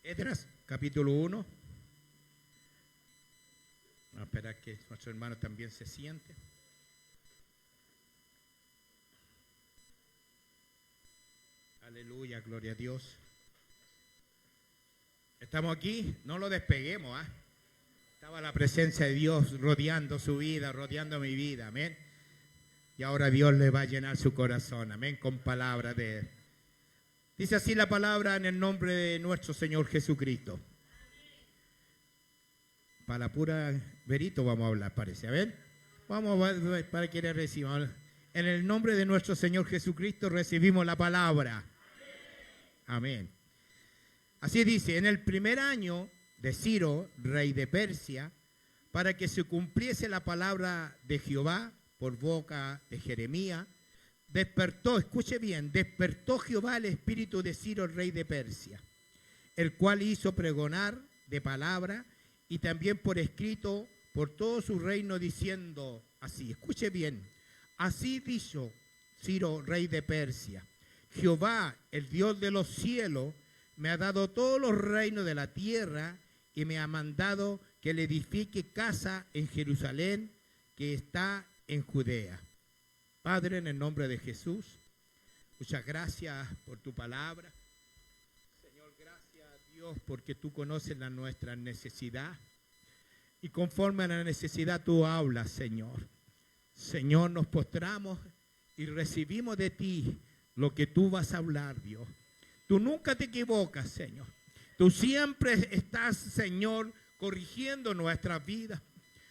Esdras, capítulo 1. Vamos a esperar que nuestro hermano también se siente. Aleluya, gloria a Dios. Estamos aquí, no lo despeguemos, ¿ah? Estaba la presencia de Dios rodeando su vida, rodeando mi vida, amén. Y ahora Dios le va a llenar su corazón, amén, con palabras de Él. Dice así la palabra en el nombre de nuestro Señor Jesucristo. Para la pura verito vamos a hablar, parece, amén. Vamos a ver para que le recibamos. En el nombre de nuestro Señor Jesucristo recibimos la palabra. Amén. Así dice, en el primer año de Ciro, rey de Persia, para que se cumpliese la palabra de Jehová por boca de Jeremías, despertó, escuche bien, despertó Jehová el espíritu de Ciro, rey de Persia, el cual hizo pregonar de palabra y también por escrito por todo su reino, diciendo así, escuche bien, así dijo Ciro, rey de Persia, Jehová, el Dios de los cielos, me ha dado todos los reinos de la tierra y me ha mandado que le edifique casa en Jerusalén, que está en Judea. Padre, en el nombre de Jesús, muchas gracias por tu palabra. Señor, gracias a Dios porque tú conoces nuestra necesidad. Y conforme a la necesidad tú hablas, Señor. Señor, nos postramos y recibimos de ti lo que tú vas a hablar, Dios. Tú nunca te equivocas, Señor. Tú siempre estás, Señor, corrigiendo nuestra vida,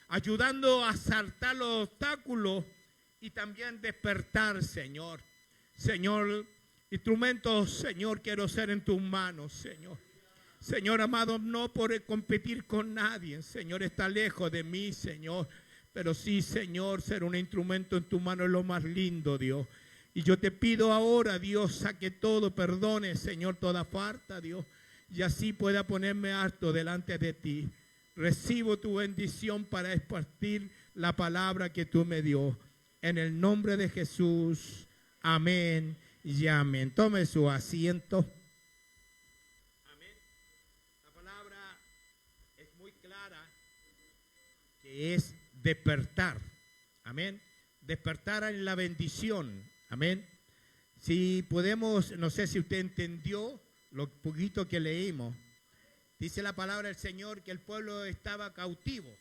ayudando a saltar los obstáculos y también despertar, Señor. Señor, instrumentos, Señor, quiero ser en tus manos, Señor. Señor amado, no por competir con nadie, Señor, está lejos de mí, Señor. Pero sí, Señor, ser un instrumento en tu mano es lo más lindo, Dios. Y yo te pido ahora, Dios, saque todo, perdone, Señor, toda falta, Dios. Y así pueda ponerme harto delante de ti. Recibo tu bendición para esparcir la palabra que tú me dio. En el nombre de Jesús, amén y amén. Tome su asiento. Amén. La palabra es muy clara, que es despertar. Amén. Despertar en la bendición. Amén. Si podemos, no sé si usted entendió lo poquito que leímos. Dice la palabra del Señor que el pueblo estaba cautivo.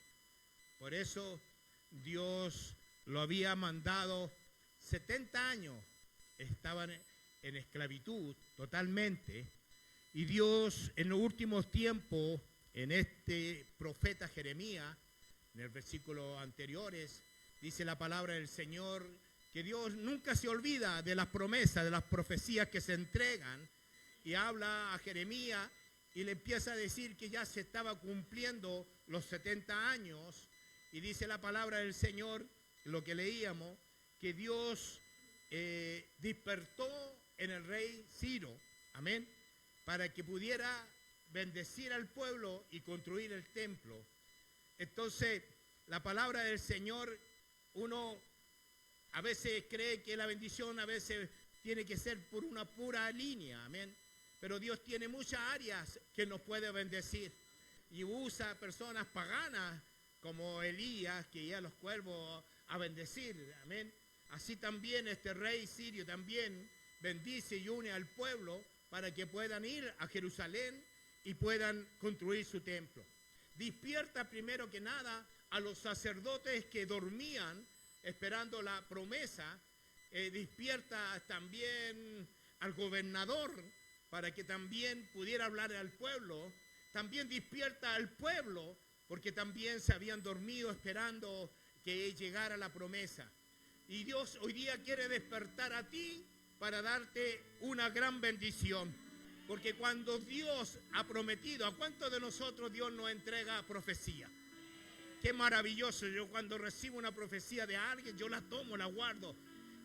Por eso Dios lo había mandado 70 años. Estaban en esclavitud totalmente. Y Dios en los últimos tiempos, en este profeta Jeremías, en el versículo anteriores, dice la palabra del Señor que Dios nunca se olvida de las promesas, de las profecías que se entregan, y habla a Jeremías y le empieza a decir que ya se estaba cumpliendo los 70 años, y dice la palabra del Señor, lo que leíamos, que Dios despertó en el rey Ciro, amén, para que pudiera bendecir al pueblo y construir el templo. Entonces, la palabra del Señor, uno a veces cree que la bendición a veces tiene que ser por una pura línea, amén. Pero Dios tiene muchas áreas que nos puede bendecir. Y usa personas paganas como Elías, que iba a los cuervos a bendecir, amén. Así también este rey sirio también bendice y une al pueblo para que puedan ir a Jerusalén y puedan construir su templo. Despierta primero que nada a los sacerdotes que dormían esperando la promesa, despierta también al gobernador para que también pudiera hablar al pueblo, también despierta al pueblo porque también se habían dormido esperando que llegara la promesa. Y Dios hoy día quiere despertar a ti para darte una gran bendición, porque cuando Dios ha prometido, ¿a cuántos de nosotros Dios nos entrega profecía? Qué maravilloso. Yo cuando recibo una profecía de alguien, yo la tomo, la guardo,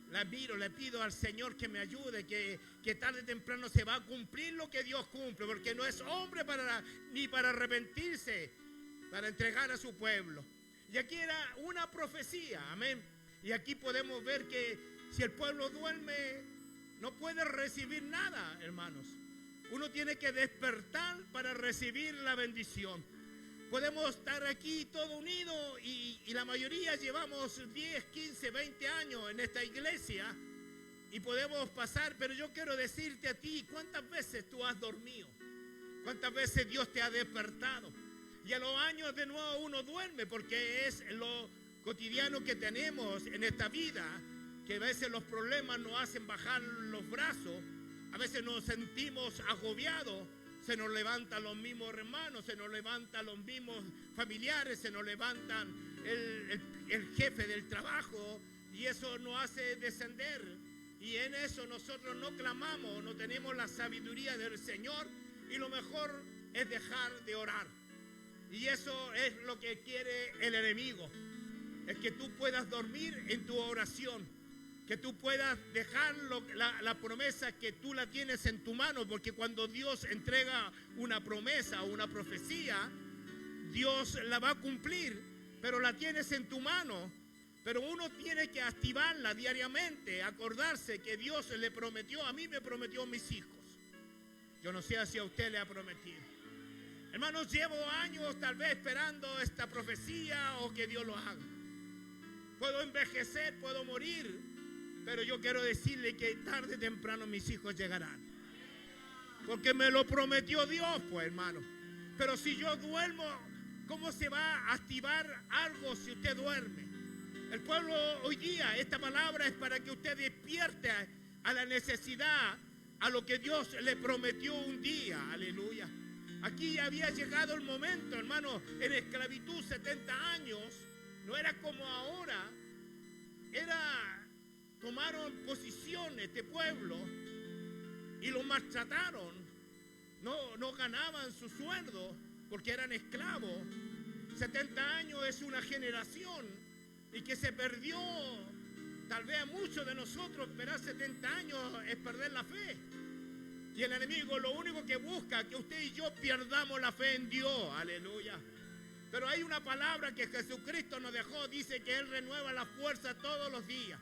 la miro, le pido al Señor que me ayude, que tarde o temprano se va a cumplir lo que Dios cumple, porque no es hombre ni para arrepentirse, para entregar a su pueblo. Y aquí era una profecía, amén. Y aquí podemos ver que si el pueblo duerme, no puede recibir nada, hermanos. Uno tiene que despertar para recibir la bendición. Podemos estar aquí todos unidos y la mayoría llevamos 10, 15, 20 años en esta iglesia y podemos pasar, pero yo quiero decirte a ti, ¿cuántas veces tú has dormido? ¿Cuántas veces Dios te ha despertado? Y a los años de nuevo uno duerme porque es lo cotidiano que tenemos en esta vida, que a veces los problemas nos hacen bajar los brazos, a veces nos sentimos agobiados. Se nos levantan los mismos hermanos, se nos levantan los mismos familiares, se nos levantan el jefe del trabajo y eso nos hace descender. Y en eso nosotros no clamamos, no tenemos la sabiduría del Señor y lo mejor es dejar de orar. Y eso es lo que quiere el enemigo, es que tú puedas dormir en tu oración. Que tú puedas dejar la promesa que tú la tienes en tu mano, porque cuando Dios entrega una promesa o una profecía, Dios la va a cumplir, pero la tienes en tu mano. Pero uno tiene que activarla diariamente, acordarse que Dios le prometió, a mí me prometió a mis hijos. Yo no sé si a usted le ha prometido. Hermanos, llevo años tal vez esperando esta profecía o que Dios lo haga. Puedo envejecer, puedo morir, pero yo quiero decirle que tarde o temprano mis hijos llegarán. Porque me lo prometió Dios, pues, hermano. Pero si yo duermo, ¿cómo se va a activar algo si usted duerme? El pueblo hoy día, esta palabra es para que usted despierte a la necesidad, a lo que Dios le prometió un día. Aleluya. Aquí ya había llegado el momento, hermano, en esclavitud 70 años. No era como ahora. Tomaron posiciones este pueblo y lo maltrataron. No ganaban su sueldo porque eran esclavos. 70 años es una generación y que se perdió. Tal vez a muchos de nosotros esperar 70 años es perder la fe. Y el enemigo lo único que busca es que usted y yo pierdamos la fe en Dios. Aleluya. Pero hay una palabra que Jesucristo nos dejó. Dice que Él renueva la fuerza todos los días.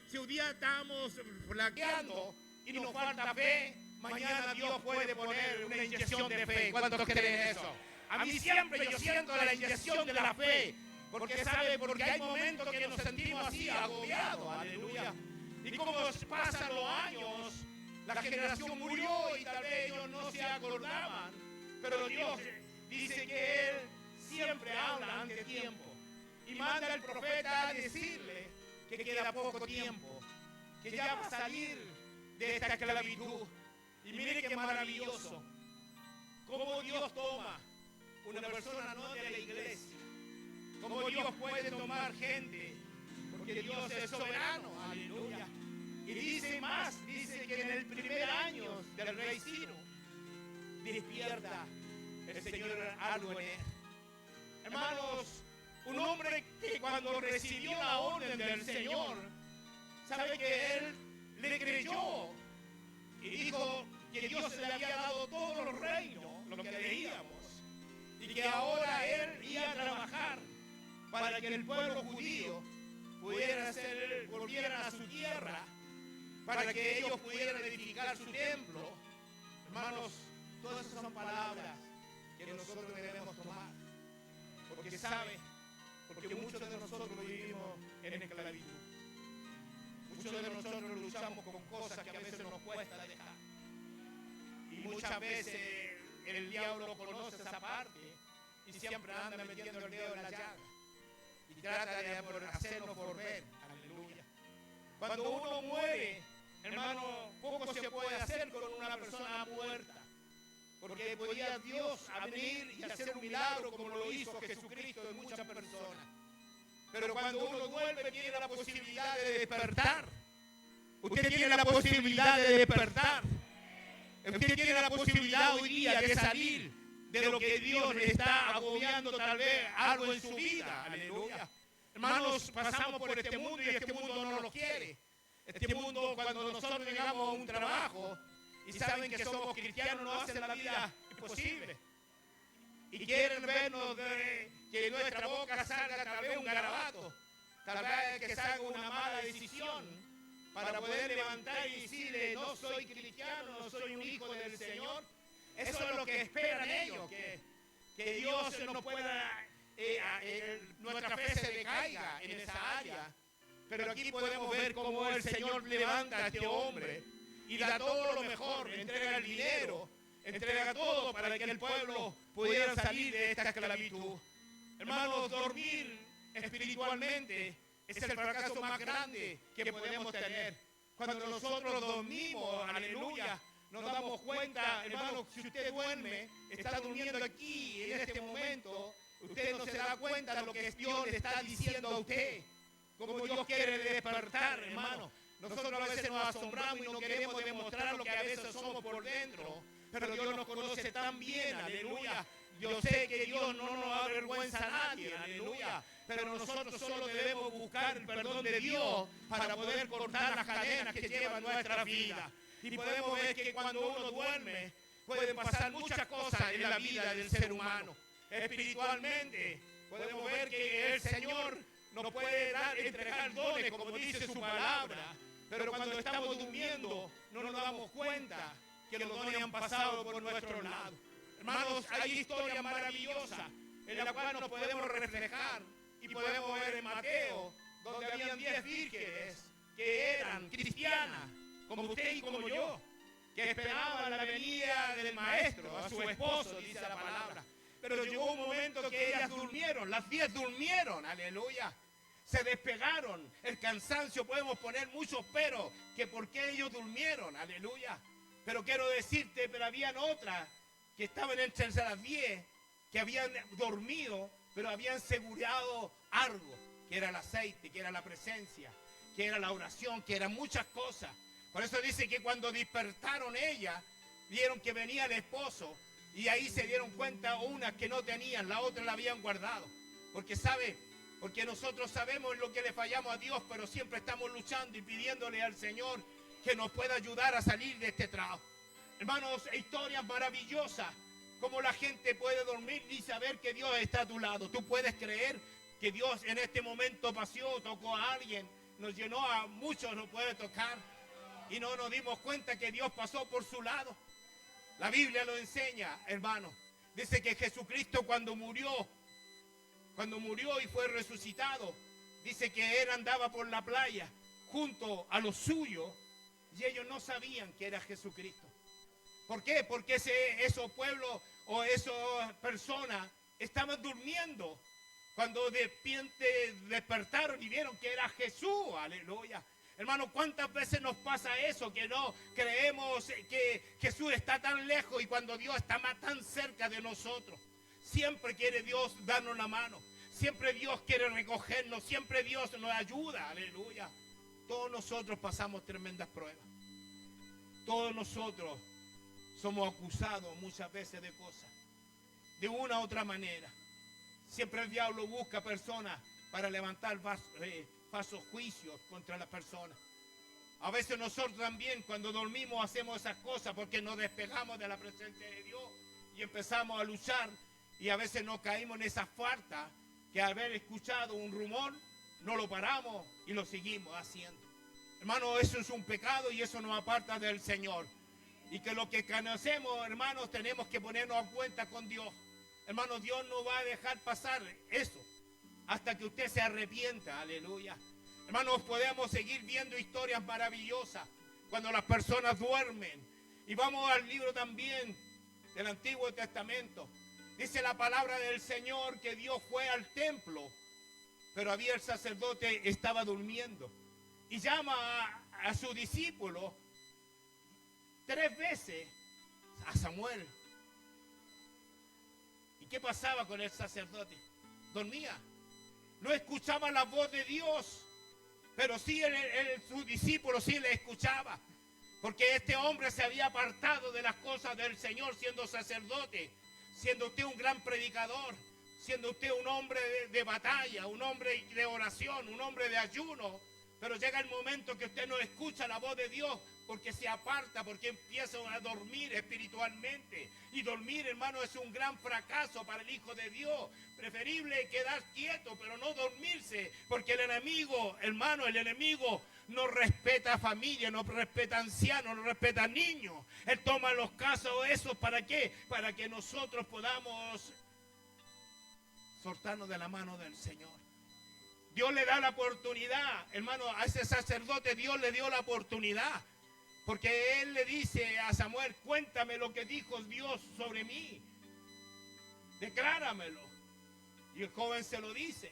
Si un día estamos flaqueando y nos falta fe, mañana Dios puede poner una inyección de fe. ¿Cuántos creen eso? A mí siempre yo siento la inyección de la fe. Porque hay momentos que nos sentimos así, agobiados. Aleluya. Y como pasan los años, la generación murió y tal vez ellos no se acordaban. Pero Dios dice que Él siempre habla antes de tiempo. Y manda al profeta a decirle que queda poco tiempo, que ya va a salir de esta esclavitud. Y mire qué maravilloso, cómo Dios toma una persona no de la iglesia, cómo Dios puede tomar gente, porque Dios es soberano, aleluya. Y dice que en el primer año del rey Ciro, despierta el Señor algo en él. Hermanos, un hombre que cuando recibió la orden del Señor, sabe que él le creyó y dijo que Dios le había dado todos los reinos, lo que leíamos, y que ahora él iba a trabajar para que el pueblo judío volvieran a su tierra, para que ellos pudieran edificar su templo. Hermanos, todas esas son palabras que nosotros debemos tomar, porque muchos de nosotros vivimos en esclavitud. Muchos de nosotros luchamos con cosas que a veces nos cuesta dejar. Y muchas veces el diablo conoce esa parte y siempre anda metiendo el dedo en la llaga. Y trata de hacernos volver. Aleluya. Cuando uno muere, hermano, poco se puede hacer con una persona muerta. Porque podía Dios venir y hacer un milagro como lo hizo Jesucristo en muchas personas. Pero cuando uno vuelve tiene la posibilidad de despertar. Usted tiene la posibilidad de despertar. Usted tiene la posibilidad hoy día de salir de lo que Dios le está agobiando tal vez algo en su vida. Aleluya. Hermanos, pasamos por este mundo y este mundo no lo quiere. Este mundo, cuando nosotros llegamos a un trabajo y saben que somos cristianos, nos hacen la vida imposible. Y quieren vernos que de nuestra boca salga tal vez un garabato, tal vez que salga una mala decisión. para poder levantar y decirle, no soy cristiano, no soy un hijo del Señor. Eso es lo que esperan ellos, que Dios no pueda, nuestra fe se decaiga en esa área. Pero aquí podemos ver cómo el Señor levanta a este hombre y da todo lo mejor, entrega el dinero, entrega todo para que el pueblo pudiera salir de esta esclavitud. Hermanos, dormir espiritualmente es el fracaso más grande que podemos tener. Cuando nosotros dormimos, aleluya, nos damos cuenta, hermanos, si usted duerme, está durmiendo aquí, en este momento, usted no se da cuenta de lo que Dios le está diciendo a usted. Como Dios quiere despertar, hermano. Nosotros a veces nos asombramos y no queremos demostrar lo que a veces somos por dentro, pero Dios nos conoce tan bien, aleluya. Yo sé que Dios no nos avergüenza a nadie, aleluya. Pero nosotros solo debemos buscar el perdón de Dios para poder cortar las cadenas que llevan nuestra vida. Y podemos ver que cuando uno duerme, pueden pasar muchas cosas en la vida del ser humano. Espiritualmente, podemos ver que el Señor nos puede entregar dones, como dice su palabra. Pero cuando estamos durmiendo, no nos damos cuenta que los dones han pasado por nuestro lado. Hermanos, hay historias maravillosas en las cuales nos podemos reflejar y podemos ver en Mateo, donde habían 10 vírgenes que eran cristianas, como usted y como yo, que esperaban la venida del maestro, a su esposo, dice la palabra. Pero llegó un momento que ellas durmieron, las 10 durmieron, aleluya. Se despegaron, el cansancio, podemos poner muchos pero, que por qué ellos durmieron, aleluya. Pero quiero decirte, pero habían otras que estaban entre las 10, que habían dormido, pero habían asegurado algo, que era el aceite, que era la presencia, que era la oración, que eran muchas cosas. Por eso dice que cuando despertaron ellas, vieron que venía el esposo, y ahí se dieron cuenta unas que no tenían, la otra la habían guardado. Porque sabe, porque nosotros sabemos en lo que le fallamos a Dios, pero siempre estamos luchando y pidiéndole al Señor que nos pueda ayudar a salir de este trabajo. Hermanos, historias maravillosas, como la gente puede dormir y saber que Dios está a tu lado. Tú puedes creer que Dios en este momento paseó, tocó a alguien, nos llenó, a muchos nos puede tocar y no nos dimos cuenta que Dios pasó por su lado. La Biblia lo enseña, hermano. Dice que Jesucristo cuando murió y fue resucitado, dice que él andaba por la playa junto a los suyos y ellos no sabían que era Jesucristo. ¿Por qué? Porque esos pueblos o esas personas estaban durmiendo cuando de repente despertaron y vieron que era Jesús, aleluya. Hermano, ¿cuántas veces nos pasa eso? Que no creemos que Jesús está tan lejos y cuando Dios está más tan cerca de nosotros. Siempre quiere Dios darnos la mano. Siempre Dios quiere recogernos. Siempre Dios nos ayuda. Aleluya. Todos nosotros pasamos tremendas pruebas. Todos nosotros somos acusados muchas veces de cosas. De una u otra manera. Siempre el diablo busca personas para levantar falsos juicios contra las personas. A veces nosotros también cuando dormimos hacemos esas cosas porque nos despegamos de la presencia de Dios y empezamos a luchar y a veces nos caímos en esa falta que al haber escuchado un rumor no lo paramos y lo seguimos haciendo. Hermano, eso es un pecado y eso nos aparta del Señor. Y que lo que conocemos, hermanos, tenemos que ponernos a cuenta con Dios. Hermano, Dios no va a dejar pasar eso hasta que usted se arrepienta, aleluya. Hermanos, podemos seguir viendo historias maravillosas cuando las personas duermen. Y vamos al libro también del Antiguo Testamento. Dice la palabra del Señor que Dios fue al templo, pero había el sacerdote, estaba durmiendo. Y llama a su discípulo 3 veces a Samuel. ¿Y qué pasaba con el sacerdote? Dormía. No escuchaba la voz de Dios, pero sí su discípulo sí le escuchaba, porque este hombre se había apartado de las cosas del Señor siendo sacerdote, siendo usted un gran predicador, siendo usted un hombre de batalla, un hombre de oración, un hombre de ayuno. Pero llega el momento que usted no escucha la voz de Dios porque se aparta, porque empieza a dormir espiritualmente. Y dormir, hermano, es un gran fracaso para el Hijo de Dios. Preferible quedar quieto, pero no dormirse, porque el enemigo, hermano, el enemigo no respeta a familia, no respeta a ancianos, no respeta a niños. Él toma los casos esos, ¿para qué? Para que nosotros podamos soltarnos de la mano del Señor. Dios le da la oportunidad, hermano, a ese sacerdote Dios le dio la oportunidad. Porque él le dice a Samuel, cuéntame lo que dijo Dios sobre mí. Decláramelo. Y el joven se lo dice.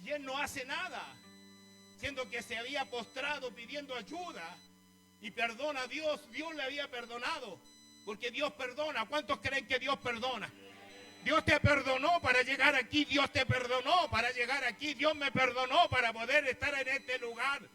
Y él no hace nada, siendo que se había postrado pidiendo ayuda. Y perdona a Dios, Dios le había perdonado. Porque Dios perdona. ¿Cuántos creen que Dios perdona? Dios te perdonó para llegar aquí, Dios te perdonó para llegar aquí, Dios me perdonó para poder estar en este lugar.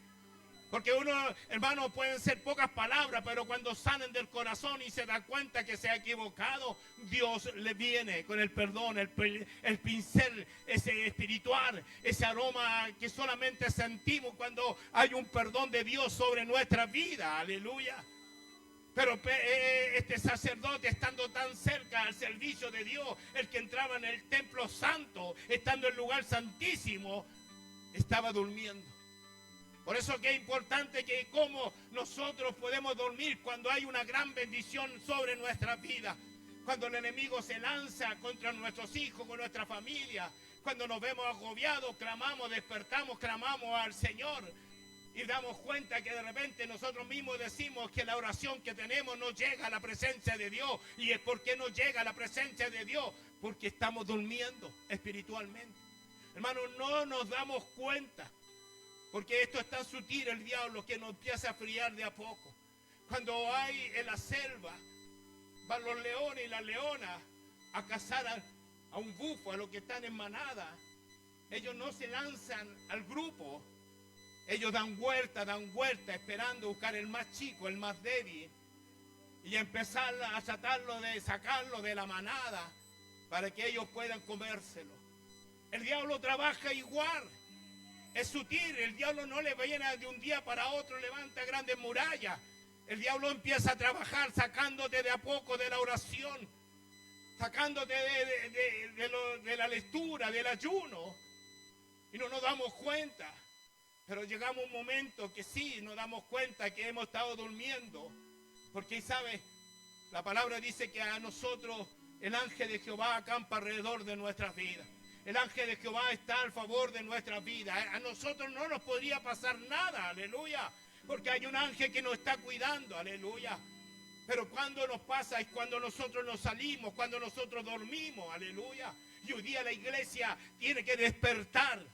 Porque uno, hermano, pueden ser pocas palabras, pero cuando salen del corazón y se da cuenta que se ha equivocado, Dios le viene con el perdón, el pincel ese espiritual, ese aroma que solamente sentimos cuando hay un perdón de Dios sobre nuestra vida. Aleluya. Pero este sacerdote, estando tan cerca al servicio de Dios, el que entraba en el templo santo, estando en el lugar santísimo, estaba durmiendo. Por eso que es importante que cómo nosotros podemos dormir cuando hay una gran bendición sobre nuestra vida. Cuando el enemigo se lanza contra nuestros hijos, con nuestra familia. Cuando nos vemos agobiados, clamamos, despertamos, clamamos al Señor. Y damos cuenta que de repente nosotros mismos decimos que la oración que tenemos no llega a la presencia de Dios. ¿Y es por qué no llega a la presencia de Dios? Porque estamos durmiendo espiritualmente. Hermanos, no nos damos cuenta. Porque esto es tan sutil el diablo que nos empieza a friar de a poco. Cuando hay en la selva, van los leones y las leonas a cazar a un búfalo que están en manada. Ellos no se lanzan al grupo. Ellos dan vuelta, esperando buscar el más chico, el más débil. Y empezar a sacarlo de la manada para que ellos puedan comérselo. El diablo trabaja igual. Es sutil, el diablo no le viene de un día para otro, levanta grandes murallas. El diablo empieza a trabajar sacándote de a poco de la oración, sacándote de la lectura, del ayuno. Y no nos damos cuenta. Pero llegamos a un momento que sí nos damos cuenta que hemos estado durmiendo. Porque, ¿sabe? La palabra dice que a nosotros el ángel de Jehová acampa alrededor de nuestras vidas. El ángel de Jehová está al favor de nuestras vidas. A nosotros no nos podría pasar nada, aleluya. Porque hay un ángel que nos está cuidando, aleluya. Pero cuando nos pasa es cuando nosotros nos salimos, cuando nosotros dormimos, aleluya. Y hoy día la iglesia tiene que despertar.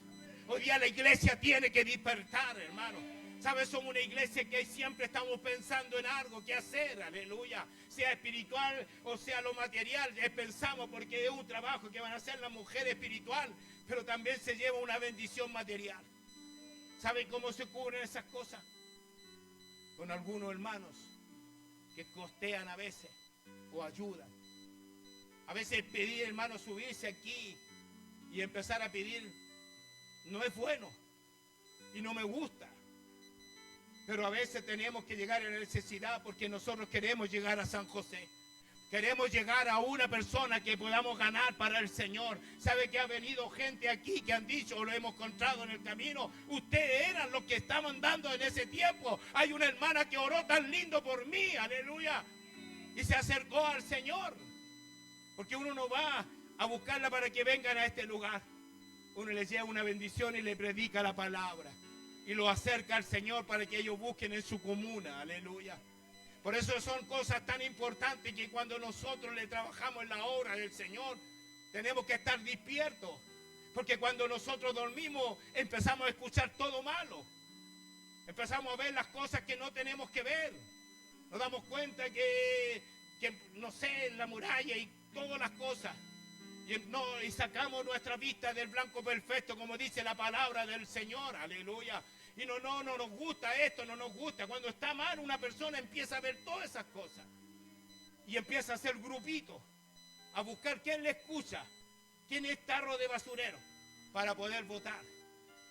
Hoy día la iglesia tiene que despertar, hermano. ¿Sabes? Somos una iglesia que siempre estamos pensando en algo que hacer, aleluya. Sea espiritual o sea lo material, pensamos porque es un trabajo que van a hacer la mujer espiritual, pero también se lleva una bendición material. ¿Saben cómo se cubren esas cosas? Con algunos hermanos que costean a veces o ayudan. A veces pedir, hermano, subirse aquí y empezar a pedir no es bueno y no me gusta. Pero a veces tenemos que llegar a la necesidad porque nosotros queremos llegar a San José. Queremos llegar a una persona que podamos ganar para el Señor. ¿Sabe que ha venido gente aquí que han dicho, o lo hemos encontrado en el camino? Ustedes eran los que estaban dando en ese tiempo. Hay una hermana que oró tan lindo por mí, aleluya. Y se acercó al Señor. Porque uno no va a buscarla para que vengan a este lugar. Uno les lleva una bendición y le predica la palabra. Y lo acerca al Señor para que ellos busquen en su comuna. Aleluya. Por eso son cosas tan importantes que cuando nosotros le trabajamos en la obra del Señor, tenemos que estar despiertos. Porque cuando nosotros dormimos, empezamos a escuchar todo malo. Empezamos a ver las cosas que no tenemos que ver. Nos damos cuenta que no sé, en la muralla y todas las cosas. Y sacamos nuestra vista del blanco perfecto, como dice la palabra del Señor, aleluya. Y no nos gusta esto, no nos gusta. Cuando está mal, una persona empieza a ver todas esas cosas. Y empieza a hacer grupitos, a buscar quién le escucha, quién es tarro de basurero, para poder votar.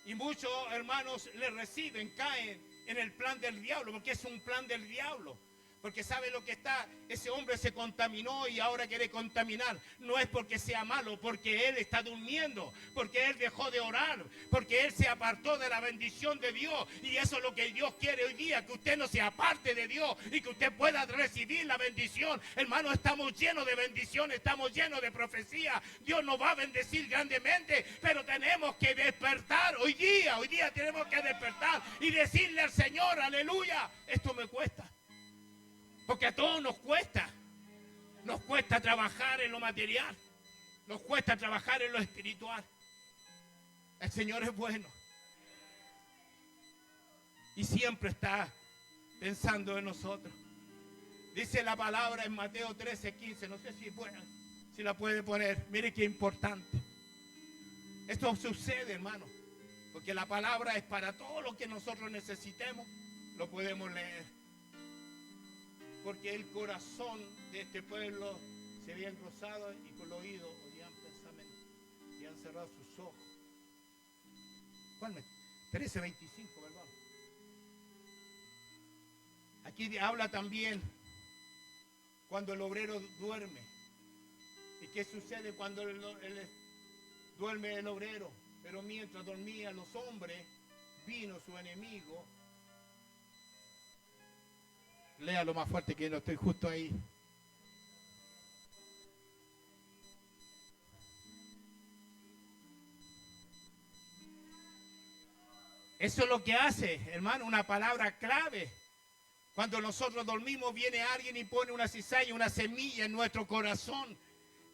Y muchos hermanos le reciben, caen en el plan del diablo, porque es un plan del diablo. Porque sabe lo que está, ese hombre se contaminó y ahora quiere contaminar. No es porque sea malo, porque él está durmiendo, porque él dejó de orar, porque él se apartó de la bendición de Dios. Y eso es lo que Dios quiere hoy día, que usted no se aparte de Dios y que usted pueda recibir la bendición. Hermano, estamos llenos de bendición, estamos llenos de profecía. Dios nos va a bendecir grandemente, pero tenemos que despertar hoy día tenemos que despertar y decirle al Señor, aleluya, esto me cuesta. Porque a todos nos cuesta trabajar en lo material, nos cuesta trabajar en lo espiritual. El Señor es bueno y siempre está pensando en nosotros. Dice la palabra en Mateo 13:15, no sé si la puede poner, mire qué importante. Esto sucede, hermano, porque la palabra es para todo lo que nosotros necesitemos, lo podemos leer. Porque el corazón de este pueblo se había engrosado y con los oídos oían pensamientos y han cerrado sus ojos. ¿Cuál? 13:25, ¿verdad? Aquí habla también cuando el obrero duerme. ¿Y qué sucede cuando duerme el obrero? Pero mientras dormían los hombres, vino su enemigo. Léalo más fuerte que no estoy justo ahí. Eso es lo que hace, hermano, una palabra clave. Cuando nosotros dormimos, viene alguien y pone una cizaña, una semilla en nuestro corazón.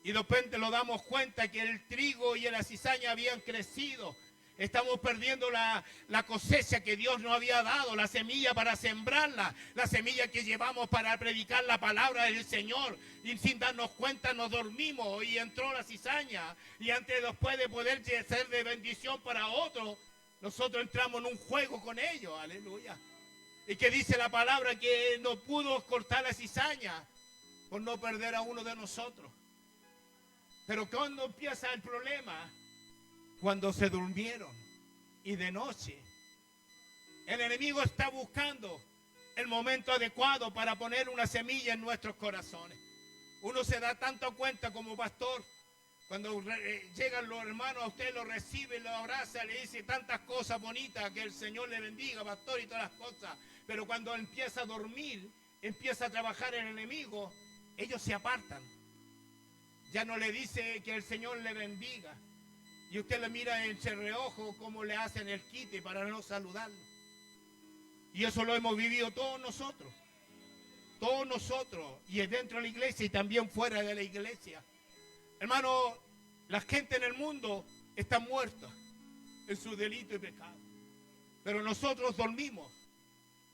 Y de repente nos damos cuenta que el trigo y la cizaña habían crecido. Estamos perdiendo la cosecha que Dios nos había dado, la semilla para sembrarla, la semilla que llevamos para predicar la palabra del Señor. Y sin darnos cuenta nos dormimos y entró la cizaña. Y antes después de poder ser de bendición para otros, nosotros entramos en un juego con ellos. Aleluya. Y que dice la palabra que no pudo cortar la cizaña por no perder a uno de nosotros. Pero cuando empieza el problema, cuando se durmieron y de noche, el enemigo está buscando el momento adecuado para poner una semilla en nuestros corazones. Uno se da tanto cuenta como pastor, cuando llegan los hermanos a usted, lo recibe, lo abraza, le dice tantas cosas bonitas, que el Señor le bendiga, pastor, y todas las cosas. Pero cuando empieza a dormir, empieza a trabajar el enemigo, ellos se apartan. Ya no le dice que el Señor le bendiga. Y usted le mira en el reojo como le hacen el quite para no saludarlo. Y eso lo hemos vivido todos nosotros. Todos nosotros. Y es dentro de la iglesia y también fuera de la iglesia. Hermano, la gente en el mundo está muerta en su delito y pecado. Pero nosotros dormimos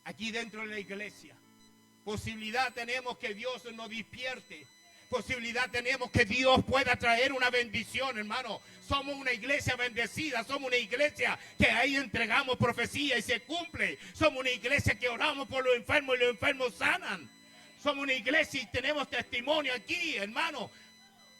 aquí dentro de la iglesia. Posibilidad tenemos que Dios nos despierte. Posibilidad tenemos que Dios pueda traer una bendición, hermano. Somos una iglesia bendecida, somos una iglesia que ahí entregamos profecía y se cumple. Somos una iglesia que oramos por los enfermos y los enfermos sanan. Somos una iglesia y tenemos testimonio aquí, hermano.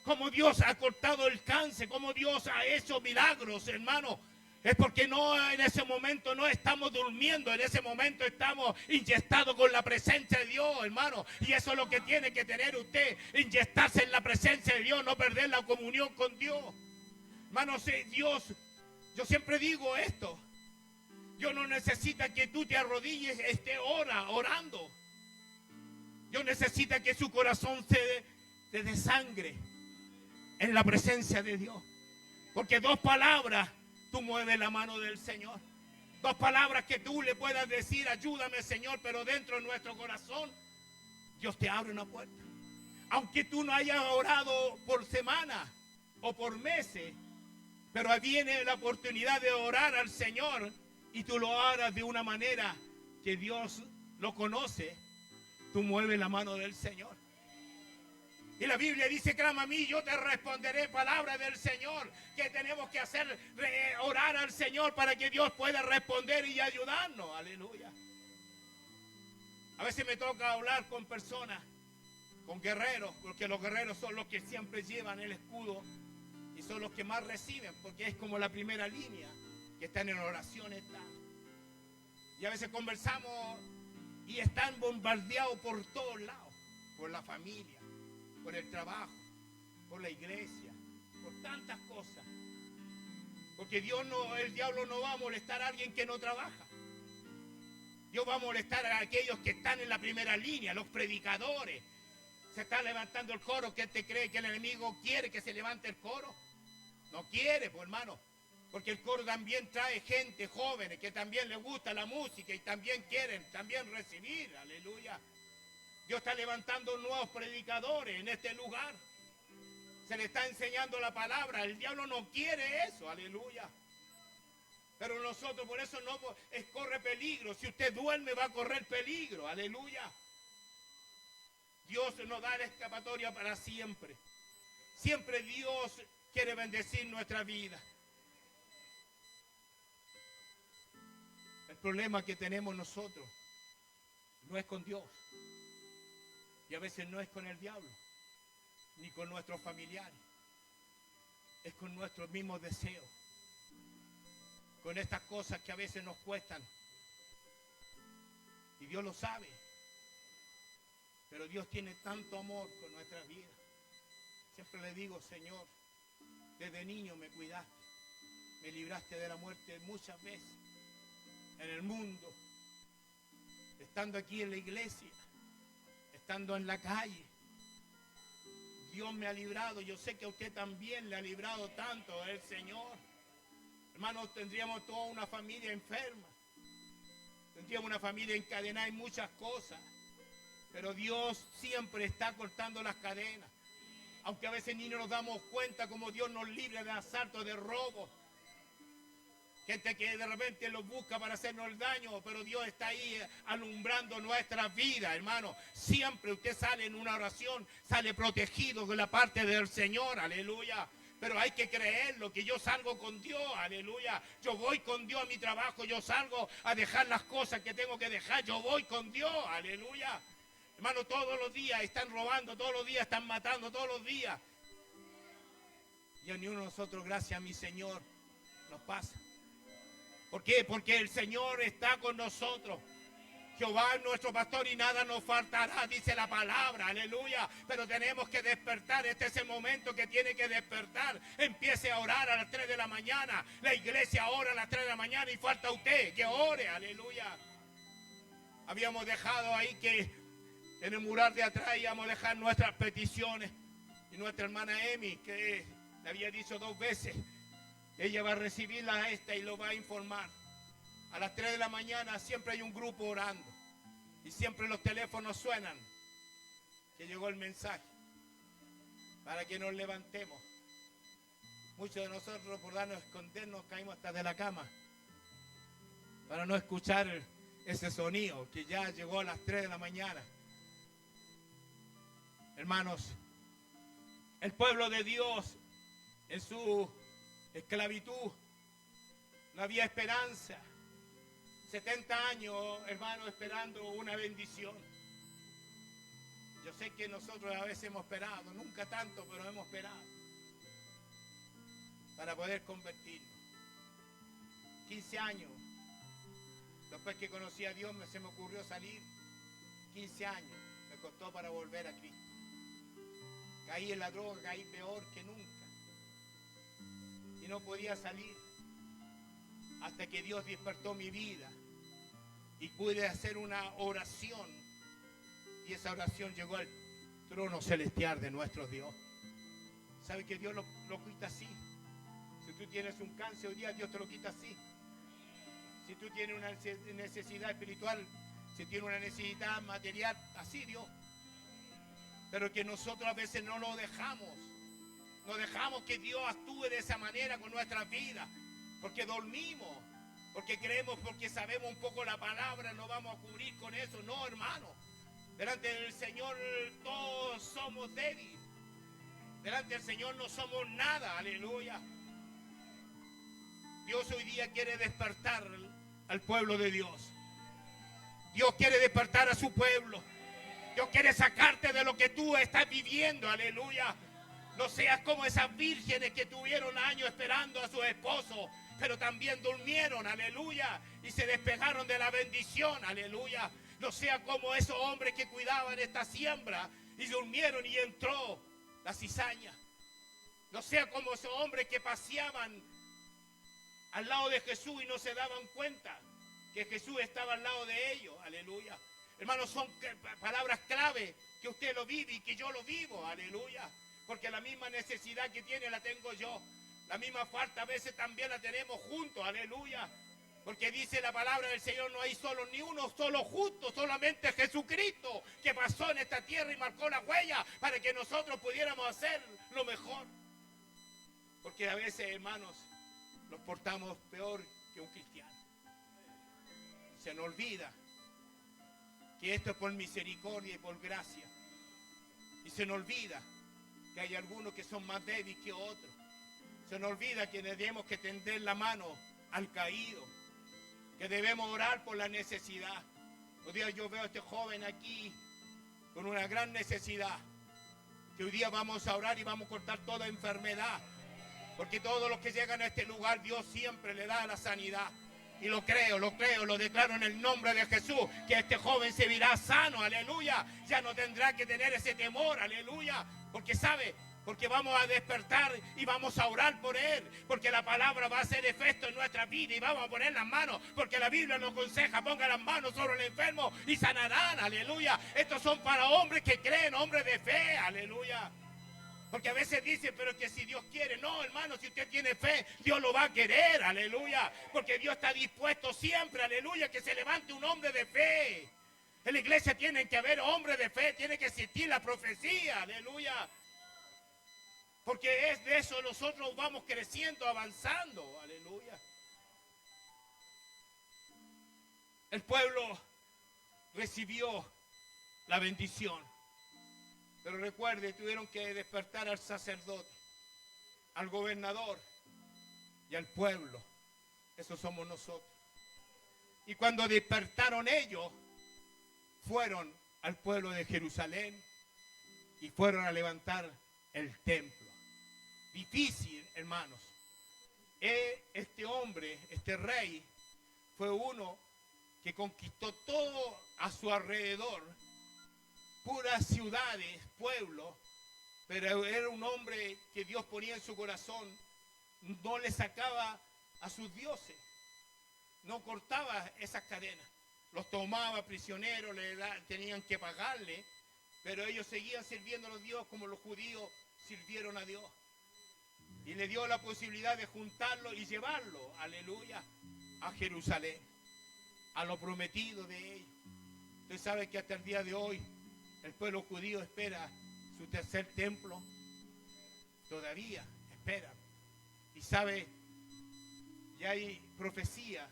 Cómo Dios ha cortado el cáncer, cómo Dios ha hecho milagros, hermano. Es porque no en ese momento no estamos durmiendo, en ese momento estamos inyectados con la presencia de Dios, hermano. Y eso es lo que tiene que tener usted, inyectarse en la presencia de Dios, no perder la comunión con Dios. Hermano, Dios, yo siempre digo esto, Dios no necesita que tú te arrodilles, esté orando. Dios necesita que su corazón se desangre en la presencia de Dios. Porque dos palabras, tú mueves la mano del Señor. Dos palabras que tú le puedas decir, ayúdame, Señor, pero dentro de nuestro corazón, Dios te abre una puerta. Aunque tú no hayas orado por semanas o por meses, pero ahí viene la oportunidad de orar al Señor y tú lo hagas de una manera que Dios lo conoce, tú mueves la mano del Señor. Y la Biblia dice, clama a mí, yo te responderé, palabra del Señor. Que tenemos que hacer, orar al Señor para que Dios pueda responder y ayudarnos. Aleluya. A veces me toca hablar con personas, con guerreros, porque los guerreros son los que siempre llevan el escudo y son los que más reciben, porque es como la primera línea. que están en oración, y a veces conversamos y están bombardeados por todos lados, por la familia, por el trabajo, por la iglesia, por tantas cosas. Porque el diablo no va a molestar a alguien que no trabaja. Dios va a molestar a aquellos que están en la primera línea, los predicadores. Se está levantando el coro. ¿Qué te cree que el enemigo quiere que se levante el coro? No quiere, pues, hermano. Porque el coro también trae gente jóvenes que también les gusta la música y también quieren recibir. Aleluya. Dios está levantando nuevos predicadores en este lugar. Se le está enseñando la palabra. El diablo no quiere eso. Aleluya. Pero nosotros por eso no corre peligro. Si usted duerme va a correr peligro. Aleluya. Dios nos da la escapatoria para siempre. Siempre Dios quiere bendecir nuestra vida. El problema que tenemos nosotros no es con Dios. Y a veces no es con el diablo, ni con nuestros familiares. Es con nuestros mismos deseos. Con estas cosas que a veces nos cuestan. Y Dios lo sabe. Pero Dios tiene tanto amor con nuestras vidas. Siempre le digo, Señor, desde niño me cuidaste. Me libraste de la muerte muchas veces. En el mundo. Estando aquí en la iglesia. Estando en la calle. Dios me ha librado. Yo sé que a usted también le ha librado tanto el Señor. Hermanos, tendríamos toda una familia enferma. Tendríamos una familia encadenada en muchas cosas. Pero Dios siempre está cortando las cadenas. Aunque a veces ni nos damos cuenta como Dios nos libre de asalto, de robo. Gente que de repente los busca para hacernos el daño, pero Dios está ahí alumbrando nuestras vidas, hermano. Siempre usted sale en una oración, sale protegido de la parte del Señor, aleluya. Pero hay que creerlo, que yo salgo con Dios, aleluya. Yo voy con Dios a mi trabajo, yo salgo a dejar las cosas que tengo que dejar, yo voy con Dios, aleluya. Hermano, todos los días están robando, todos los días están matando, todos los días. Y a ni uno de nosotros, gracias a mi Señor, nos pasa. ¿Por qué? Porque el Señor está con nosotros. Jehová es nuestro pastor y nada nos faltará, dice la palabra, aleluya. Pero tenemos que despertar, este es el momento que tiene que despertar. Empiece a orar a las 3 de la mañana. La iglesia ora a las 3 de la mañana y falta usted que ore, aleluya. Habíamos dejado ahí que en el mural de atrás íbamos a dejar nuestras peticiones. Y nuestra hermana Emi, que le había dicho 2 veces, ella va a recibirla a esta y lo va a informar. A las 3 de la mañana siempre hay un grupo orando. Y siempre los teléfonos suenan. Que llegó el mensaje. Para que nos levantemos. Muchos de nosotros por darnos a escondernos caímos hasta de la cama. Para no escuchar ese sonido que ya llegó a las 3 de la mañana. Hermanos, el pueblo de Dios en su esclavitud no había esperanza. 70 años, hermano, esperando una bendición. Yo sé que nosotros a veces hemos esperado, nunca tanto, pero hemos esperado para poder convertirnos. 15 años, después que conocí a Dios, se me ocurrió salir. 15 años me costó para volver a Cristo. Caí en la droga, caí peor que nunca. Y no podía salir hasta que Dios despertó mi vida. Y pude hacer una oración. Y esa oración llegó al trono celestial de nuestro Dios. ¿Sabe que Dios lo quita así? Si tú tienes un cáncer hoy día, Dios te lo quita así. Si tú tienes una necesidad espiritual, si tienes una necesidad material, así Dios. Pero que nosotros a veces no lo dejamos. No dejamos que Dios actúe de esa manera con nuestras vidas. Porque dormimos. Porque creemos, porque sabemos un poco la palabra, no vamos a cubrir con eso. No, hermano. Delante del Señor todos somos débiles. Delante del Señor no somos nada. Aleluya. Dios hoy día quiere despertar al pueblo de Dios. Dios quiere despertar a su pueblo. Dios quiere sacarte de lo que tú estás viviendo. Aleluya. No seas como esas vírgenes que tuvieron años esperando a su esposo. pero también durmieron, aleluya, y se despegaron de la bendición, aleluya. No sea como esos hombres que cuidaban esta siembra y durmieron y entró la cizaña. No sea como esos hombres que paseaban al lado de Jesús y no se daban cuenta que Jesús estaba al lado de ellos, aleluya. Hermanos, son palabras clave que usted lo vive y que yo lo vivo, aleluya. Porque la misma necesidad que tiene la tengo yo. La misma falta a veces también la tenemos juntos, aleluya. Porque dice la palabra del Señor, no hay solo ni uno solo justo, solamente Jesucristo que pasó en esta tierra y marcó la huella para que nosotros pudiéramos hacer lo mejor. Porque a veces, hermanos, nos portamos peor que un cristiano. Se nos olvida que esto es por misericordia y por gracia. Y se nos olvida que hay algunos que son más débiles que otros. Se nos olvida que debemos que tender la mano al caído, que debemos orar por la necesidad. Hoy día yo veo a este joven aquí con una gran necesidad, que hoy día vamos a orar y vamos a cortar toda enfermedad, porque todos los que llegan a este lugar Dios siempre le da la sanidad. Y lo creo, lo declaro en el nombre de Jesús, que este joven se verá sano, aleluya. Ya no tendrá que tener ese temor, aleluya, porque sabe, porque vamos a despertar y vamos a orar por él, porque la palabra va a hacer efecto en nuestra vida y vamos a poner las manos, porque la Biblia nos aconseja, ponga las manos sobre el enfermo y sanarán, aleluya. Estos son para hombres que creen, hombres de fe, aleluya. Porque a veces dicen, pero que si Dios quiere. No, hermano, si usted tiene fe, Dios lo va a querer, aleluya. Porque Dios está dispuesto siempre, aleluya, que se levante un hombre de fe. En la iglesia tienen que haber hombres de fe, tiene que existir la profecía, aleluya. Porque es de eso nosotros vamos creciendo, avanzando, aleluya. El pueblo recibió la bendición. Pero recuerde, tuvieron que despertar al sacerdote, al gobernador y al pueblo. Eso somos nosotros. Y cuando despertaron ellos, fueron al pueblo de Jerusalén y fueron a levantar el templo. Difícil, hermanos. Este hombre, este rey, fue uno que conquistó todo a su alrededor, puras ciudades, pueblos, pero era un hombre que Dios ponía en su corazón, no le sacaba a sus dioses, no cortaba esas cadenas, los tomaba prisioneros, tenían que pagarle, pero ellos seguían sirviendo a los dioses como los judíos sirvieron a Dios. Y le dio la posibilidad de juntarlo y llevarlo, aleluya, a Jerusalén, a lo prometido de ellos. Usted sabe que hasta el día de hoy el pueblo judío espera su tercer templo. Todavía espera. Y sabe, ya hay profecía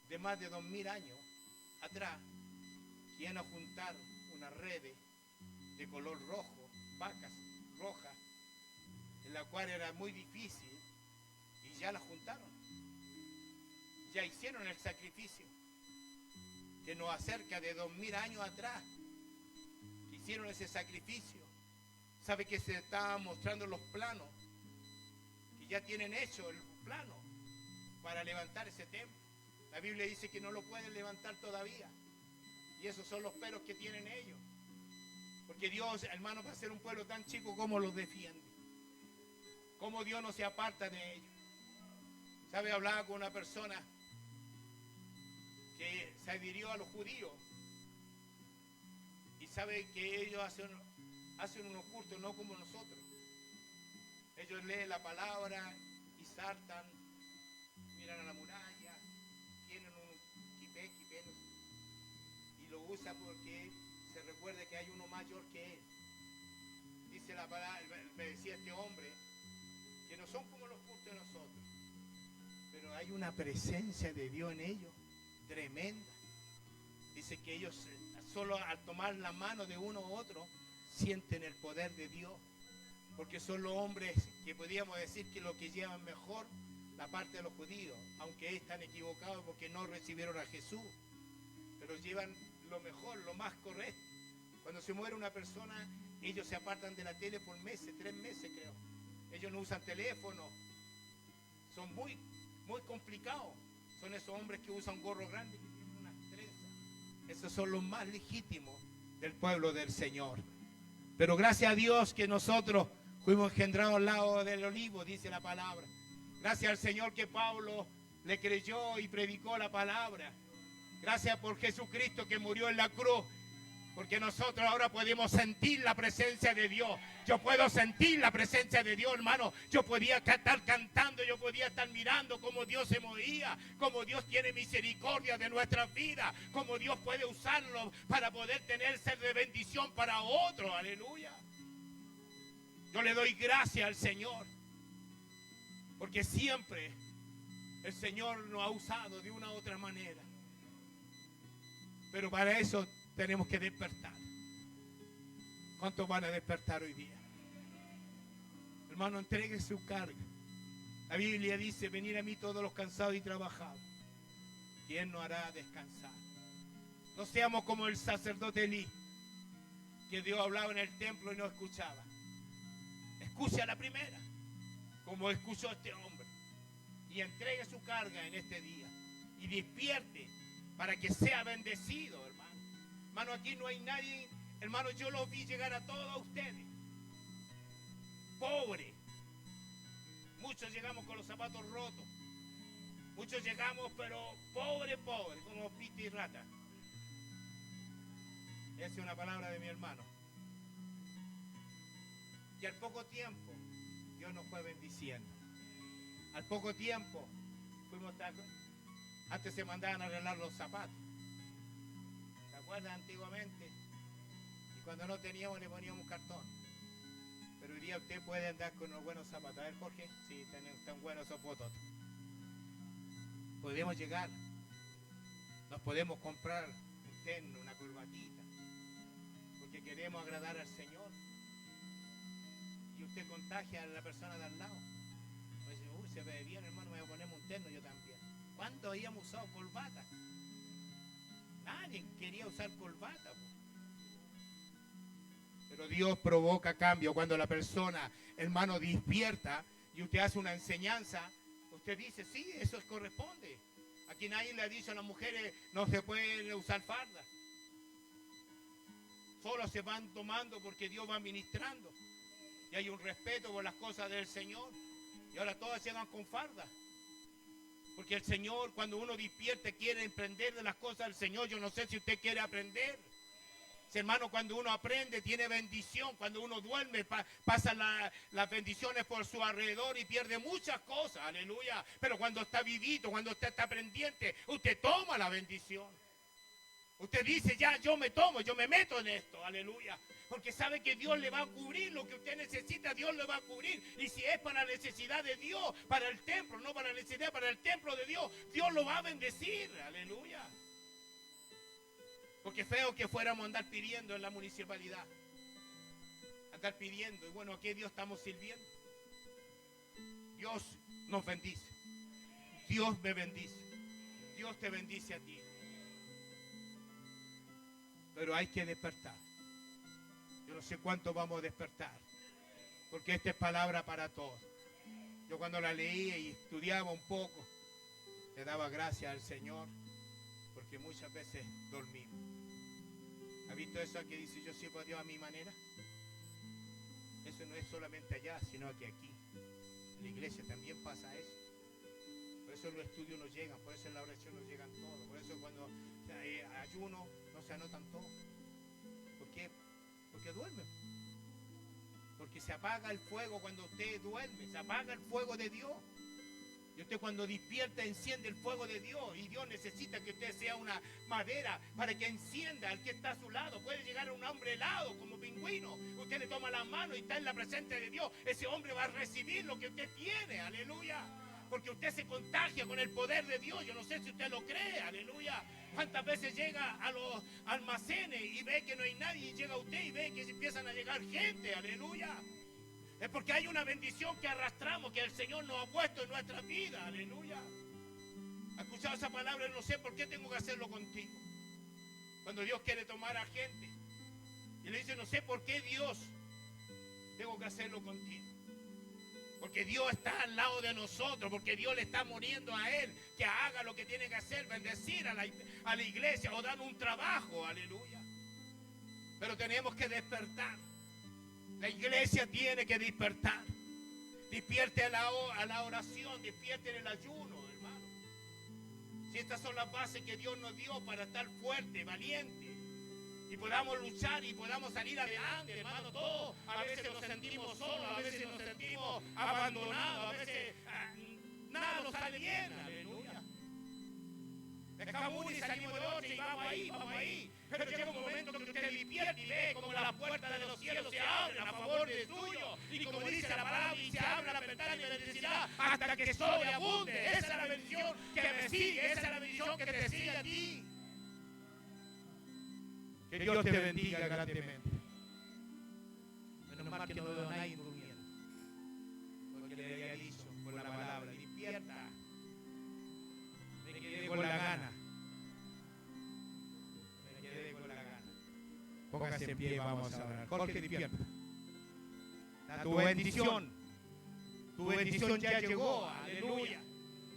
de más de 2000 años atrás que iban a juntar unas redes de color rojo, vacas rojas, en la cual era muy difícil, y ya la juntaron. Ya hicieron el sacrificio que nos acerca de 2000 años atrás. Hicieron ese sacrificio. Sabe que se estaban mostrando los planos, que ya tienen hecho el plano para levantar ese templo. La Biblia dice que no lo pueden levantar todavía, y esos son los peros que tienen ellos, porque Dios, hermano, para ser un pueblo tan chico, ¿cómo los defiende? ¿Cómo Dios no se aparta de ellos? Sabe, hablaba con una persona que se adhirió a los judíos. Y sabe que ellos hacen unos cultos no como nosotros. Ellos leen la palabra y saltan, miran a la muralla, tienen un quipé, y lo usa porque se recuerda que hay uno mayor que él. Dice la palabra, me decía este hombre, que no son como los cultos de nosotros, pero hay una presencia de Dios en ellos tremenda. Dice que ellos solo al tomar la mano de uno u otro sienten el poder de Dios, porque son los hombres que podríamos decir que lo que llevan mejor la parte de los judíos, aunque están equivocados porque no recibieron a Jesús, pero llevan lo mejor, lo más correcto. Cuando se muere una persona, ellos se apartan de la tele por meses, 3 meses creo. Ellos no usan teléfono, son muy muy complicado. Son esos hombres que usan un gorro grande, que tienen unas trenzas. Esos son los más legítimos del pueblo del Señor. Pero gracias a Dios que nosotros fuimos engendrados al lado del olivo, dice la palabra. Gracias al Señor que Pablo le creyó y predicó la palabra. Gracias por Jesucristo que murió en la cruz. Porque nosotros ahora podemos sentir la presencia de Dios. Yo puedo sentir la presencia de Dios, hermano. Yo podía estar cantando, yo podía estar mirando cómo Dios se movía, cómo Dios tiene misericordia de nuestras vidas, cómo Dios puede usarlo para poder tener ser de bendición para otros. Aleluya. Yo le doy gracias al Señor. Porque siempre el Señor nos ha usado de una u otra manera. Pero para eso tenemos que despertar. ¿Cuántos van a despertar hoy día? Hermano, entregue su carga. La Biblia dice: venid a mí todos los cansados y trabajados, ¿quién nos hará descansar? No seamos como el sacerdote Elí, que Dios hablaba en el templo y no escuchaba. Escuche a la primera, como escuchó este hombre, y entregue su carga en este día y despierte para que sea bendecido, hermano. Hermano, aquí no hay nadie, hermano, yo los vi llegar a todos ustedes, pobres. Muchos llegamos con los zapatos rotos, muchos llegamos pero pobre, como pita y rata. Esa es una palabra de mi hermano. Y al poco tiempo Dios nos fue bendiciendo. Al poco tiempo fuimos antes se mandaban a arreglar los zapatos. ¿Se acuerdan antiguamente? Y cuando no teníamos le poníamos un cartón. Pero hoy día usted puede andar con unos buenos zapatos. A ver, Jorge, sí, están buenos esos fotos. Podemos llegar. Nos podemos comprar un terno, una corbatita. Porque queremos agradar al Señor. Y usted contagia a la persona de al lado. Pues dice: uy, se ve bien, hermano, me voy a poner un terno yo también. ¿Cuándo habíamos usado corbata? Nadie quería usar corbata. Pero Dios provoca cambio. Cuando la persona, hermano, despierta y usted hace una enseñanza, usted dice: sí, eso corresponde. Aquí nadie le ha dicho a las mujeres no se pueden usar farda. Solo se van tomando porque Dios va ministrando. Y hay un respeto por las cosas del Señor. Y ahora todas llegan con farda. Porque el Señor, cuando uno despierte, quiere emprender de las cosas del Señor. Yo no sé si usted quiere aprender. Si, hermano, cuando uno aprende, tiene bendición. Cuando uno duerme, pasan las bendiciones por su alrededor y pierde muchas cosas. Aleluya. Pero cuando está vivito, cuando usted está aprendiente, usted toma la bendición. Usted dice: ya, yo me meto en esto. Aleluya. Porque sabe que Dios le va a cubrir lo que usted necesita, Dios le va a cubrir. Y si es para la necesidad de Dios, para el templo, no para la necesidad, para el templo de Dios, Dios lo va a bendecir. Aleluya. Porque feo que fuéramos a andar pidiendo en la municipalidad. Andar pidiendo. Y bueno, ¿a qué Dios estamos sirviendo? Dios nos bendice. Dios me bendice. Dios te bendice a ti. Pero hay que despertar. Yo no sé cuánto vamos a despertar, porque esta es palabra para todos. Yo cuando la leía y estudiaba un poco, le daba gracias al Señor, porque muchas veces dormimos. ¿Ha visto eso que dice: yo sirvo a Dios a mi manera? Eso no es solamente allá, sino que aquí. En la iglesia también pasa eso. Por eso los estudios nos llegan, por eso en la oración nos llegan todos. Por eso cuando ayuno no se anotan todos. ¿Por qué? Porque duerme. Porque se apaga el fuego cuando usted duerme. Se apaga el fuego de Dios. Y usted cuando despierta enciende el fuego de Dios. Y Dios necesita que usted sea una madera para que encienda al que está a su lado. Puede llegar a un hombre helado como pingüino. Usted le toma la mano y está en la presencia de Dios. Ese hombre va a recibir lo que usted tiene. Aleluya. Porque usted se contagia con el poder de Dios. Yo no sé si usted lo cree. Aleluya. ¿Cuántas veces llega a los almacenes y ve que no hay nadie? Y llega usted y ve que empiezan a llegar gente. Aleluya. Es porque hay una bendición que arrastramos, que el Señor nos ha puesto en nuestra vida. Aleluya. ¿Ha escuchado esa palabra? No sé por qué tengo que hacerlo contigo. Cuando Dios quiere tomar a gente y le dice: no sé por qué, Dios, tengo que hacerlo contigo. Porque Dios está al lado de nosotros, porque Dios le está muriendo a Él, que haga lo que tiene que hacer, bendecir a la iglesia o dar un trabajo, aleluya. Pero tenemos que despertar. La iglesia tiene que despertar. Despierte a la oración, despierte en el ayuno, hermano. Si estas son las bases que Dios nos dio para estar fuerte, valiente, y podamos luchar y podamos salir adelante, hermano. Todos a veces nos sentimos solos, a veces nos sentimos abandonados, a veces nada nos sale bien, aleluya. Dejamos uno y salimos de otro y vamos ahí. Pero llega un momento que usted despierta y ve como las puertas de los cielos se abren a favor de suyo. Y como dice la palabra, y se abre la ventana de bendición hasta que sobreabunde. Esa es la bendición que me sigue, esa es la bendición que te sigue a ti. Que Dios te bendiga grandemente. Menos mal que no veo a nadie durmiendo. Porque le había dicho por la palabra, despierta. Me quedé con la gana. Póngase en pie y vamos a orar. Jorge, despierta. Tu bendición ya llegó, aleluya.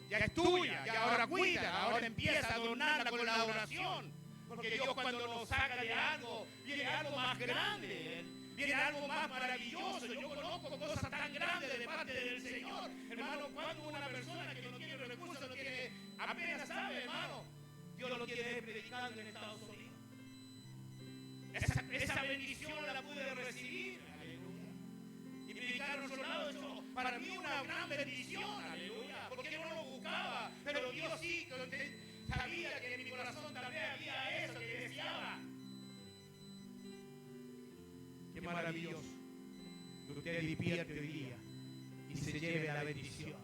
Ya es tuya, ya ahora cuida, ahora empieza a adornarla con la oración. Porque Dios cuando nos saca de algo, viene algo más grande, viene algo más maravilloso. Yo conozco cosas tan grandes de parte del Señor. Hermano, cuando una persona que no tiene recursos, no tiene, apenas sabe, hermano, Dios lo tiene predicando en Estados Unidos. Esa bendición la pude recibir, aleluya. Y predicar a otro lado, eso para mí una gran bendición, aleluya. Porque no lo buscaba, pero Dios sí, sabía que en mi corazón también había eso que deseaba. Qué maravilloso que usted despierte hoy día y se lleve a la bendición.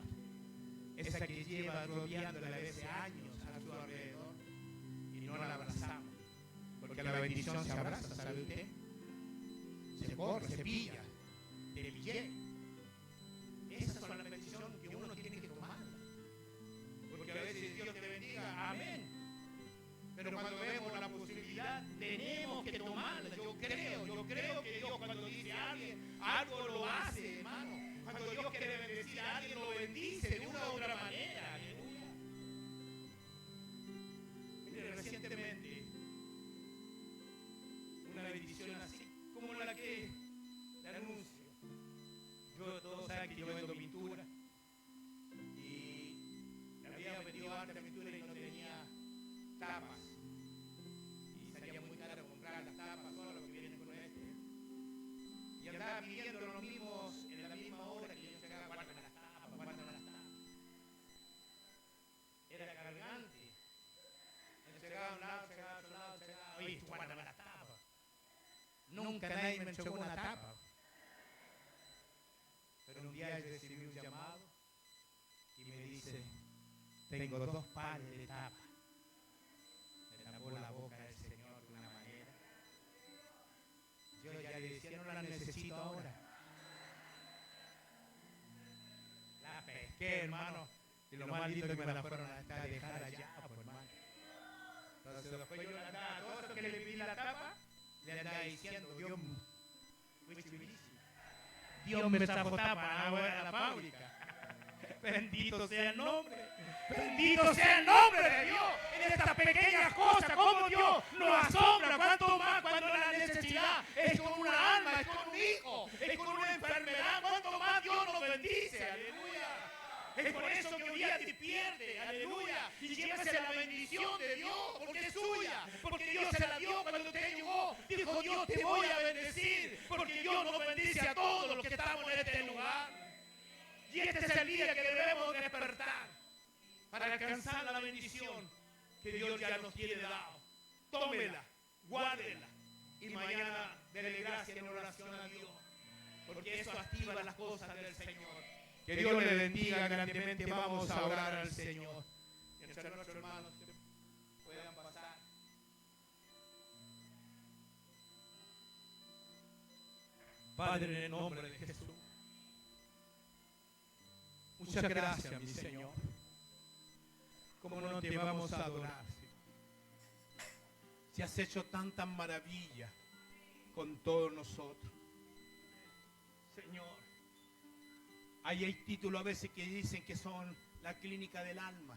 Esa que lleva rodeándola a veces años a su alrededor y no la abrazamos. Porque la bendición se abraza, ¿sabe usted? Se corre, se pilla, te pillé. Esas son las bendiciones que uno tiene que tomar. Porque a veces Dios te bendiga, amén. Pero cuando vemos la posibilidad, tenemos que tomarla. Yo creo que Dios cuando dice a alguien, algo lo hace, hermano. Cuando Dios quiere bendecir a alguien, lo bendice de una u otra manera. Aleluya. Mire, recientemente, una bendición así como la que le anuncio. Todos saben que yo vendo pintura y había vendido harta pintura y no tenía tapas. Y salía muy caro comprar las tapas solo que vienen con este. Y andaba pidiendo los mismos en la misma hora que yo llegaba, guárdame las tapas, guárdame las tapas. Era cargante. Llegaba a un lado, llegaba a otro lado, oye, guárdame las tapas. Nunca nadie me entregó una tapa. Pero un día yo recibí un llamado y me dice, tengo 2 pares de tapa. Me tapó la boca del Señor de una manera. Yo ya le decía, no la necesito ahora. La pesqué, hermano. Y lo más lindo que me la fueron a dejar allá, pues, hermano. Entonces después yo le andaba a todo eso que le pedí la tapa. Le andaba diciendo, Dios me sacó tapa a la fábrica. Bendito sea el nombre. Bendito sea el nombre de Dios. En estas pequeñas cosas, como Dios nos asombra. Cuánto más cuando la necesidad es con una alma, es con un hijo, es con una enfermedad. Cuánto más Dios nos bendice. Aleluya. Es por eso que hoy día te pierde, aleluya, y llévese la bendición de Dios, porque es suya, porque Dios se la dio cuando usted llegó, dijo Dios te voy a bendecir, porque Dios nos bendice a todos los que estamos en este lugar. Y este es el día que debemos despertar para alcanzar la bendición que Dios ya nos tiene dado. Tómela, guárdela y mañana dele gracias en oración a Dios, porque eso activa las cosas del Señor. Que Dios le bendiga grandemente. Vamos a orar al Señor. Mientras nuestros hermanos puedan pasar. Padre, en el nombre de Jesús. Muchas gracias, mi Señor. ¿Cómo no te vamos a adorar? Si has hecho tantas maravillas con todos nosotros. Señor. Ahí hay títulos a veces que dicen que son la clínica del alma.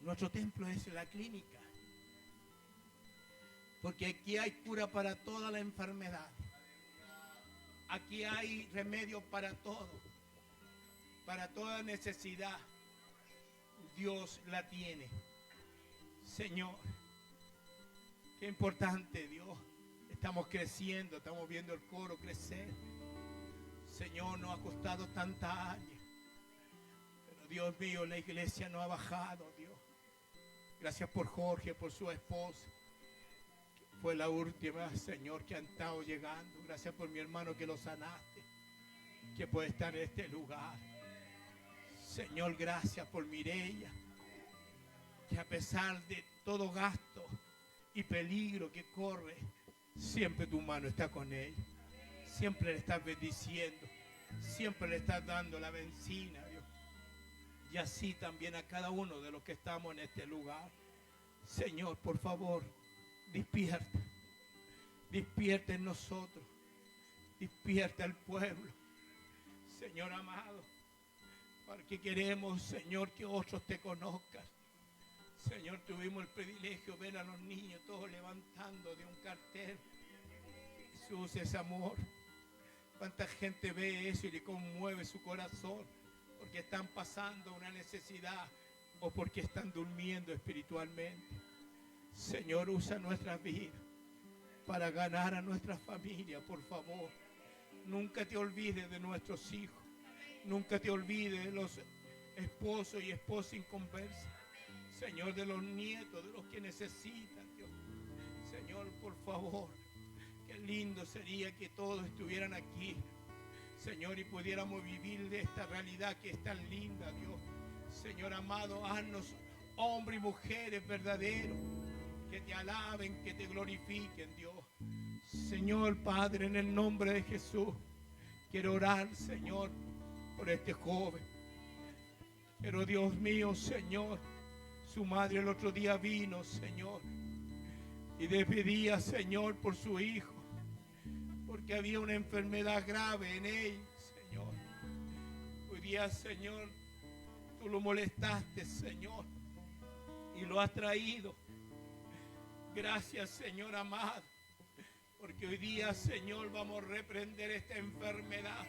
Nuestro templo es la clínica. Porque aquí hay cura para toda la enfermedad. Aquí hay remedio para todo. Para toda necesidad. Dios la tiene. Señor, qué importante, Dios. Estamos creciendo, estamos viendo el coro crecer. Señor, nos ha costado tantos años. Pero Dios mío, la iglesia no ha bajado, Dios. Gracias por Jorge, por su esposa. Fue la última, Señor, que han estado llegando. Gracias por mi hermano que lo sanaste, que puede estar en este lugar. Señor, gracias por Mireya, que a pesar de todo gasto y peligro que corre, siempre tu mano está con ella. Siempre le estás bendiciendo. Siempre le estás dando la benzina, Dios. Y así también a cada uno de los que estamos en este lugar. Señor, por favor, despierta. Despierta en nosotros. Despierta al pueblo. Señor amado, porque queremos, Señor, que otros te conozcan. Señor, tuvimos el privilegio de ver a los niños todos levantando de un cartel. Jesús es amor. Cuánta gente ve eso y le conmueve su corazón porque están pasando una necesidad o porque están durmiendo espiritualmente. Señor, usa nuestras vidas para ganar a nuestra familia, por favor. Nunca te olvides de nuestros hijos. Nunca te olvides de los esposos y esposas inconversos. Señor, de los nietos, de los que necesitan, Dios. Señor, por favor, qué lindo sería que todos estuvieran aquí, Señor, y pudiéramos vivir de esta realidad que es tan linda, Dios. Señor amado, haznos hombres y mujeres verdaderos, que te alaben, que te glorifiquen, Dios. Señor Padre, en el nombre de Jesús, quiero orar, Señor, por este joven. Pero Dios mío, Señor, su madre el otro día vino, Señor, y despedía, Señor, por su hijo, porque había una enfermedad grave en él, Señor. Hoy día, Señor, tú lo molestaste, Señor, y lo has traído. Gracias, Señor amado, porque hoy día, Señor, vamos a reprender esta enfermedad.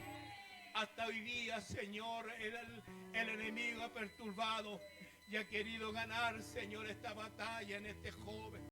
Hasta hoy día, Señor, el enemigo ha perturbado y ha querido ganar, Señor, esta batalla en este joven.